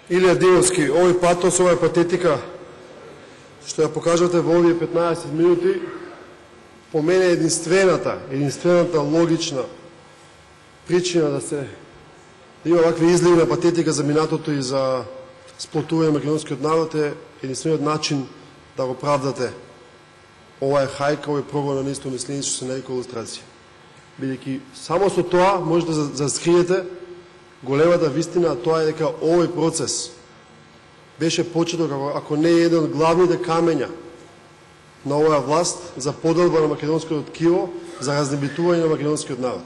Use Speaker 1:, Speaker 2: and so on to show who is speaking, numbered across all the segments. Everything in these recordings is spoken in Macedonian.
Speaker 1: Илија Димовски, овој патос, оваа патетика, што ја покажате во овие 15 минути, по мене е единствената логична причина да има вакви изливи на патетика за минатото и за сплотување на македонскиот народ е единствениот начин да го правдате оваа хајка, овој прогон на неистомисленици што се нарекува лустрација. Бидејќи само со тоа можете да заскриете големата вистина, а тоа е дека овој процес беше почеток, ако не е еден од главните камења на оваа власт за поделба на македонското ткиво, за разнебитување на македонскиот народ.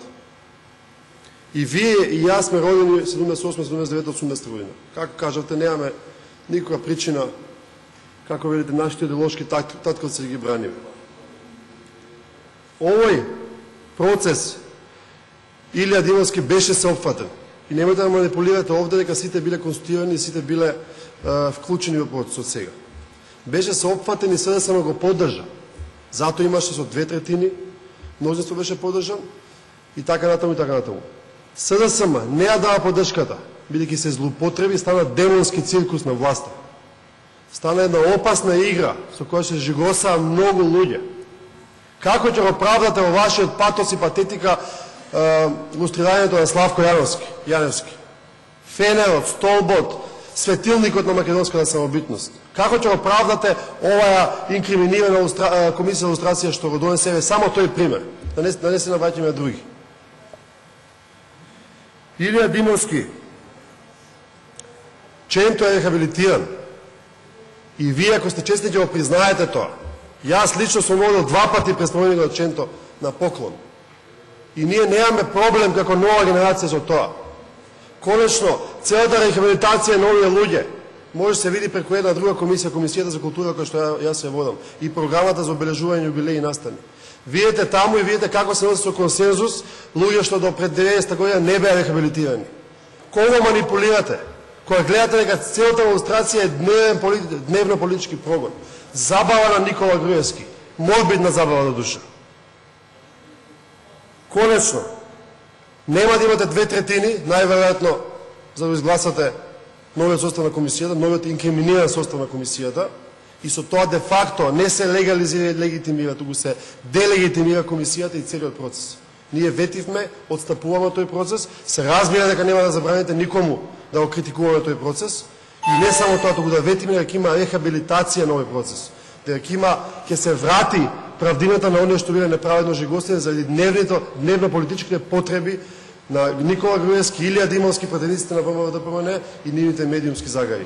Speaker 1: И вие и јас сме родени 78, 79, 80 година. Како кажавте, немаме никаква причина, како велите, нашите идеолошки татковци да ги браниме. Овој процес Илија Димовски беше соопфатен. И немојте да манипулирате овде дека сите биле конституирани и сите биле вклучени во процесот сега. Беше соопфатен и СДСМ го поддржа. Затоа имаше со 2/3, мнозинство беше поддржан и така натаму и така натаму. СДСМ не ја дава поддршката, бидејќи се злоупотреби, стана демонски циркус на власта. Стана една опасна игра со која се жигосаа многу луѓе. Како ќе го правдате во вашиот патос и патетика лустрирањето на Славко Јаневски? Фенерот, столбот, светилникот на македонската самобитност. Како ќе го правдате оваа инкриминирана комисија за лустрација што го донесе само тој пример? Да не се навраќаме на други. Илија Димовски, Ченто е рехабилитиран. И вие, ако сте честни, ќе го признаете тоа. Јас лично сум одел 2 пати пред споменикот Ченто на поклон. И ние немаме проблем како нова генерација со тоа. Конечно, целата рехабилитација на овие луѓе може да се види преку една друга комисија, Комисијата за култура, која што јас ја водам, и програмата за обележување јубилеи и настани. Видете таму и видите како се носи со консензус луѓе што до пред 90 година не беа рехабилитирани. Кого манипулирате? Кога гледате дека целата лустрација е дневно политички прогон. Забава на Никола Груевски. Морбидна забава на душа. Конечно, нема да имате 2/3, најверојатно, за да изгласате новиот состав на комисијата, новиот инкриминиран состав на комисијата, и со тоа де факто не се легализира и легитимира, туку се делегитимира комисијата и целиот процес. Ние ветивме, отстапуваме тој процес, се разбира дека нема да забраните никому да го критикуваме тој процес, и не само тоа, туку да ветиме дека има рехабилитација на овој процес, дека ќе се врати правдината на оние што биле неправедно жигосени заради дневно политичките потреби на Никола Груевски, Илија Димовски, пратениците на ВМРО-ДПМН и нивните медиумски загаи.